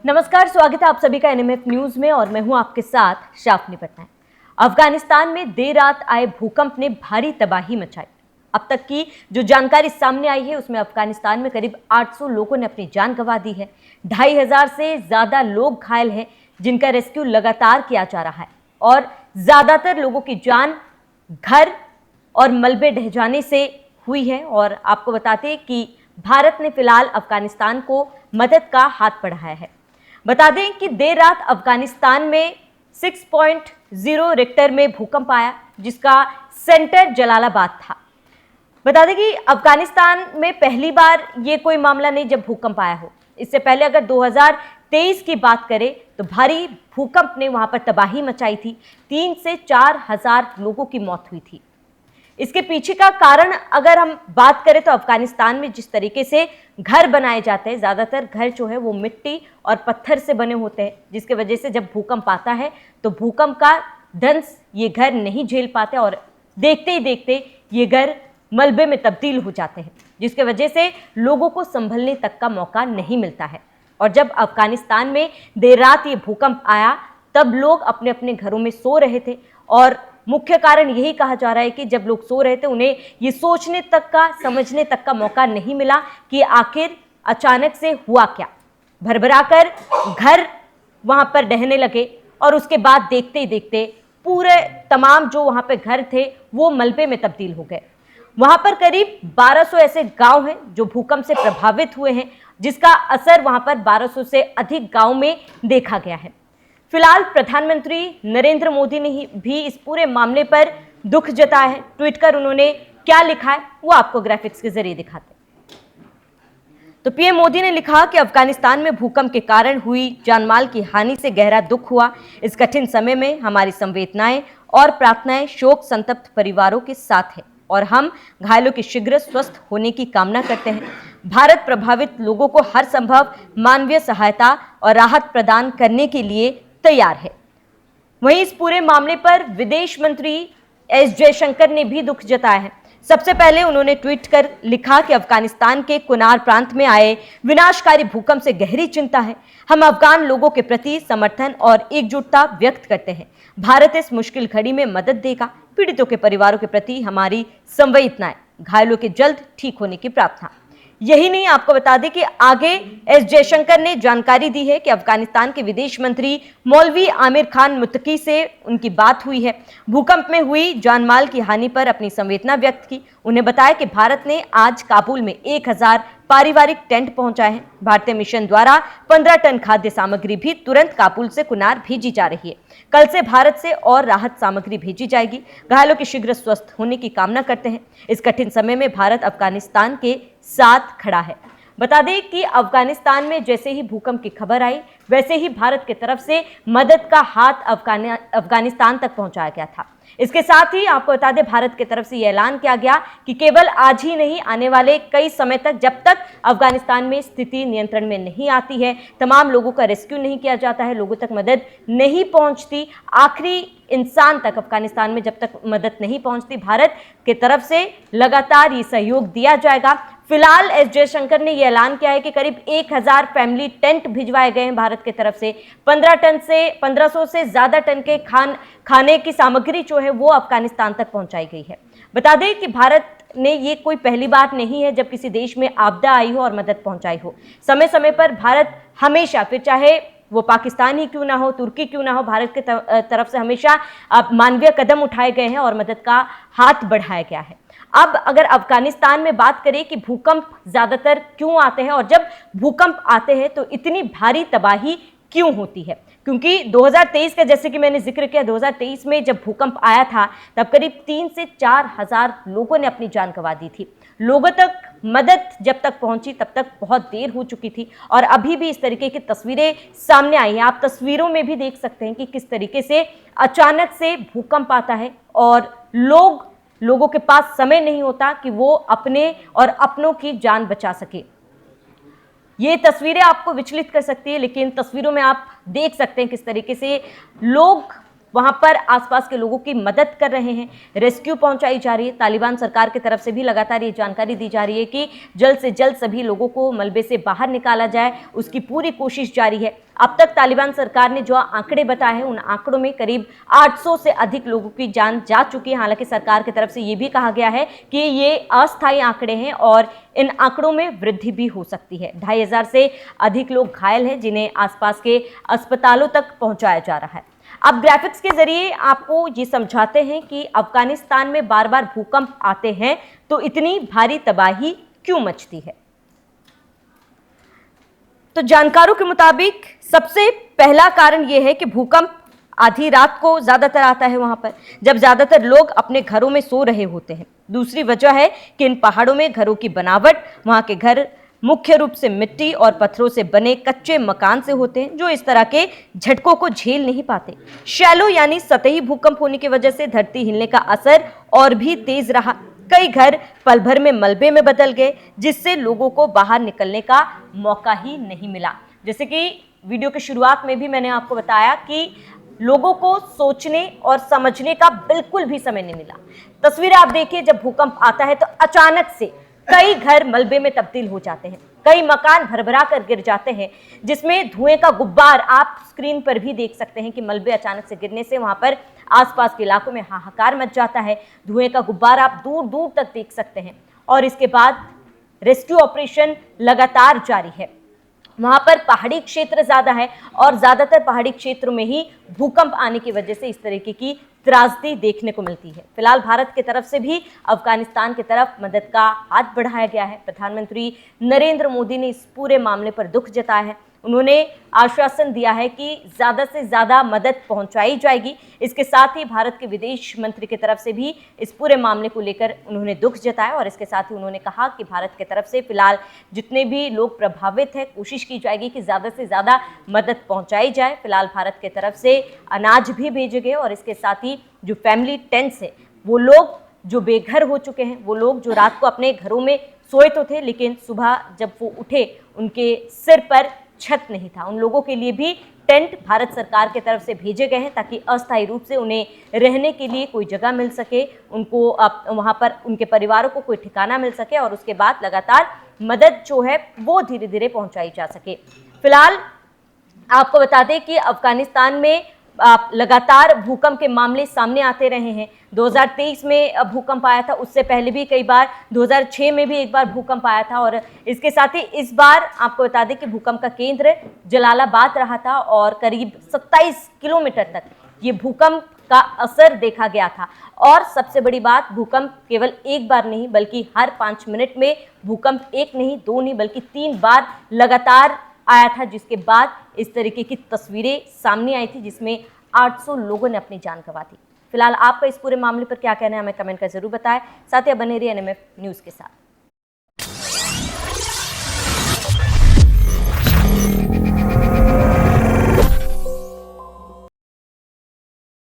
नमस्कार, स्वागत है आप सभी का एनएमएफ न्यूज में और मैं हूं आपके साथ शाफनी पटनायक। अफगानिस्तान में देर रात आए भूकंप ने भारी तबाही मचाई। अब तक की जो जानकारी सामने आई है उसमें अफगानिस्तान में करीब 800 लोगों ने अपनी जान गंवा दी है। 2500 से ज्यादा लोग घायल हैं जिनका रेस्क्यू लगातार किया जा रहा है और ज्यादातर लोगों की जान घर और मलबे ढह जाने से हुई है। और आपको बताते हैं कि भारत ने फिलहाल अफगानिस्तान को मदद का हाथ बढ़ाया है। बता दें कि देर रात अफगानिस्तान में 6.0 रिक्टर में भूकंप आया जिसका सेंटर जलालाबाद था। बता दें कि अफगानिस्तान में पहली बार ये कोई मामला नहीं जब भूकंप आया हो। इससे पहले अगर 2023 की बात करें तो भारी भूकंप ने वहां पर तबाही मचाई थी। 3 से 4 हजार लोगों की मौत हुई थी। इसके पीछे का कारण अगर हम बात करें तो अफगानिस्तान में जिस तरीके से घर बनाए जाते हैं, ज्यादातर घर जो है वो मिट्टी और पत्थर से बने होते हैं, जिसके वजह से जब भूकंप आता है तो भूकंप का दंश ये घर नहीं झेल पाते और देखते ही देखते ये घर मलबे में तब्दील हो जाते हैं, जिसके वजह से लोगों को संभलने तक का मौका नहीं मिलता है। और जब अफगानिस्तान में देर रात ये भूकंप आया तब लोग अपने अपने घरों में सो रहे थे और मुख्य कारण यही कहा जा रहा है कि जब लोग सो रहे थे उन्हें ये सोचने तक का, समझने तक का मौका नहीं मिला कि आखिर अचानक से हुआ क्या। भरभराकर घर वहां पर ढहने लगे और उसके बाद देखते ही देखते पूरे तमाम जो वहां पे घर थे वो मलबे में तब्दील हो गए। वहां पर करीब 1200 ऐसे गांव हैं जो भूकंप से प्रभावित हुए हैं, जिसका असर वहां पर 1200 से अधिक गांव में देखा गया है। फिलहाल प्रधानमंत्री नरेंद्र मोदी ने भी इस पूरे मामले पर दुख जताया है। ट्वीट कर उन्होंने क्या लिखा है वो आपको ग्राफिक्स के जरिए दिखाते हैं। तो पीएम मोदी ने लिखा कि अफगानिस्तान में भूकंप के कारण हुई जानमाल की हानि से गहरा दुख हुआ। इस कठिन समय में हमारी संवेदनाएं और प्रार्थनाएं शोक संतप्त परिवारों के साथ है और हम घायलों के शीघ्र स्वस्थ होने की कामना करते हैं। भारत प्रभावित लोगों को हर संभव मानवीय सहायता और राहत प्रदान करने के लिए तैयार है। वहीं इस पूरे मामले पर विदेश मंत्री एस जयशंकर ने भी दुख जताया है। सबसे पहले उन्होंने ट्वीट कर लिखा कि अफगानिस्तान के कुनार प्रांत में आए विनाशकारी भूकंप से गहरी चिंता है। हम अफगान लोगों के प्रति समर्थन और एकजुटता व्यक्त करते हैं। भारत इस मुश्किल घड़ी में मदद देगा। पीड़ितों के परिवारों के प्रति हमारी संवेदनाएं, घायलों के जल्द ठीक होने की प्रार्थना। यही नहीं, आपको बता दें कि आगे एस जयशंकर ने जानकारी दी है कि अफगानिस्तान के विदेश मंत्री मौलवी आमिर खान मुत्तकी से उनकी बात हुई है। भूकंप में हुई जानमाल की हानि पर अपनी संवेदना व्यक्त की। उन्हें बताया कि भारत ने आज काबुल में 1000 पारिवारिक टेंट पहुंचाए हैं। भारतीय मिशन द्वारा 15 टन खाद्य सामग्री भी तुरंत काबुल से कुनार भेजी जा रही है। कल से भारत से और राहत सामग्री भेजी जाएगी। घायलों के शीघ्र स्वस्थ होने की कामना करते हैं। इस कठिन समय में भारत अफगानिस्तान के साथ खड़ा है। बता दें कि अफगानिस्तान में जैसे ही भूकंप की खबर आई वैसे ही भारत की तरफ से मदद का हाथ अफगानिस्तान तक पहुंचाया गया था। इसके साथ ही आपको बता दें भारत की तरफ से यह ऐलान किया गया कि केवल आज ही नहीं, आने वाले कई समय तक, जब तक अफगानिस्तान में स्थिति नियंत्रण में नहीं आती है, तमाम लोगों का रेस्क्यू नहीं किया जाता है, लोगों तक मदद नहीं पहुंचती, आखिरी इंसान तक अफगानिस्तान में जब तक मदद नहीं पहुंचती, भारत की तरफ से लगातार ये सहयोग दिया जाएगा। फिलहाल एस जयशंकर ने यह ऐलान किया है कि करीब 1000 फैमिली टेंट भिजवाए गए हैं भारत की तरफ से। 1500 से ज्यादा टन के खाने की सामग्री जो है वो अफगानिस्तान तक पहुंचाई गई है। बता दें कि भारत ने ये कोई पहली बार नहीं है जब किसी देश में आपदा आई हो और मदद पहुंचाई हो। समय समय पर भारत हमेशा, फिर चाहे वो पाकिस्तान ही क्यों ना हो, तुर्की क्यों ना हो, भारत की तरफ से हमेशा मानवीय कदम उठाए गए हैं और मदद का हाथ बढ़ाया गया है। अब अगर अफगानिस्तान में बात करें कि भूकंप ज्यादातर क्यों आते हैं और जब भूकंप आते हैं तो इतनी भारी तबाही क्यों होती है, क्योंकि 2023 का, जैसे कि मैंने जिक्र किया, 2023 में जब भूकंप आया था तब करीब 3 से 4 हजार लोगों ने अपनी जान गंवा दी थी। लोगों तक मदद जब तक पहुंची तब तक बहुत देर हो चुकी थी और अभी भी इस तरीके की तस्वीरें सामने आई हैं। आप तस्वीरों में भी देख सकते हैं कि किस तरीके से अचानक से भूकंप आता है और लोगों के पास समय नहीं होता कि वो अपने और अपनों की जान बचा सके। ये तस्वीरें आपको विचलित कर सकती है, लेकिन तस्वीरों में आप देख सकते हैं किस तरीके से लोग वहां पर आसपास के लोगों की मदद कर रहे हैं, रेस्क्यू पहुंचाई जा रही है। तालिबान सरकार की तरफ से भी लगातार ये जानकारी दी जा रही है कि जल्द से जल्द सभी लोगों को मलबे से बाहर निकाला जाए, उसकी पूरी कोशिश जारी है। अब तक तालिबान सरकार ने जो आंकड़े बताए हैं, उन आंकड़ों में करीब 800 से अधिक लोगों की जान जा चुकी है। हालांकि सरकार की तरफ से ये भी कहा गया है कि ये अस्थायी आंकड़े हैं और इन आंकड़ों में वृद्धि भी हो सकती है। 2500 से अधिक लोग घायल हैं, जिन्हें आसपास के अस्पतालों तक पहुंचाया जा रहा है। अब ग्राफिक्स के जरिए आपको ये समझाते हैं कि अफगानिस्तान में बार बार भूकंप आते हैं तो इतनी भारी तबाही क्यों मचती है। तो जानकारों के मुताबिक सबसे पहला कारण यह है कि भूकंप आधी रात को ज्यादातर आता है, वहां पर जब ज्यादातर लोग अपने घरों में सो रहे होते हैं। दूसरी वजह है कि इन पहाड़ों में घरों की बनावट, वहां के घर मुख्य रूप से मिट्टी और पत्थरों से बने कच्चे मकान से होते हैं, जो इस तरह के झटकों को झेल नहीं पाते। शैलो यानी सतही भूकंप होने की वजह से धरती हिलने का असर और भी तेज रहा। कई घर पल भर में मलबे में बदल गए, जिससे लोगों को बाहर निकलने का मौका ही नहीं मिला। जैसे कि वीडियो की शुरुआत में भी मैंने आपको बताया कि लोगों को सोचने और समझने का बिल्कुल भी समय नहीं मिला। तस्वीरें आप देखिए, जब भूकंप आता है तो अचानक से कई घर मलबे में तब्दील हो जाते हैं, कई मकान भरभरा कर गिर जाते हैं, जिसमें धुएं का गुब्बार आप स्क्रीन पर भी देख सकते हैं कि मलबे अचानक से गिरने से वहां पर आसपास के इलाकों में हाहाकार मच जाता है। धुएं का गुब्बार आप दूर दूर तक देख सकते हैं और इसके बाद रेस्क्यू ऑपरेशन लगातार जारी है। वहां पर पहाड़ी क्षेत्र ज्यादा है और ज्यादातर पहाड़ी क्षेत्रों में ही भूकंप आने की वजह से इस तरीके की त्रासदी देखने को मिलती है। फिलहाल भारत की तरफ से भी अफगानिस्तान की तरफ मदद का हाथ बढ़ाया गया है। प्रधानमंत्री नरेंद्र मोदी ने इस पूरे मामले पर दुख जताया है। उन्होंने आश्वासन दिया है कि ज़्यादा से ज़्यादा मदद पहुंचाई जाएगी। इसके साथ ही भारत के विदेश मंत्री की तरफ से भी इस पूरे मामले को लेकर उन्होंने दुख जताया और इसके साथ ही उन्होंने कहा कि भारत की तरफ से फिलहाल जितने भी लोग प्रभावित हैं, कोशिश की जाएगी कि ज़्यादा से ज़्यादा मदद पहुंचाई जाए। फिलहाल भारत की तरफ से अनाज भी भेजे गए और इसके साथ ही जो फैमिली टेंट्स है, वो लोग जो बेघर हो चुके हैं, वो लोग जो रात को अपने घरों में सोए तो थे, लेकिन सुबह जब वो उठे उनके सिर पर छत नहीं था, उन लोगों के लिए भी टेंट भारत सरकार की तरफ से भेजे गए हैं ताकि अस्थायी रूप से उन्हें रहने के लिए कोई जगह मिल सके, उनको वहां पर उनके परिवारों को कोई ठिकाना मिल सके और उसके बाद लगातार मदद जो है वो धीरे धीरे पहुंचाई जा सके। फिलहाल आपको बता दें कि अफगानिस्तान में लगातार भूकंप के मामले सामने आते रहे हैं। 2023 में भूकंप आया था, उससे पहले भी कई बार 2006 में भी एक बार भूकंप आया था और इसके साथ ही इस बार आपको बता दें कि भूकंप का केंद्र जलालाबाद रहा था और करीब 27 किलोमीटर तक ये भूकंप का असर देखा गया था। और सबसे बड़ी बात, भूकंप केवल एक बार नहीं बल्कि हर 5 मिनट में भूकंप एक नहीं, दो नहीं बल्कि 3 बार लगातार आया था, जिसके बाद इस तरीके की तस्वीरें सामने आई थी जिसमें 800 लोगों ने अपनी जान गंवा दी। फिलहाल आपका इस पूरे मामले पर क्या कहना है, हमें कमेंट कर जरूर बताएं। साथ ही बने रहिए एनएमएफ न्यूज़ के साथ।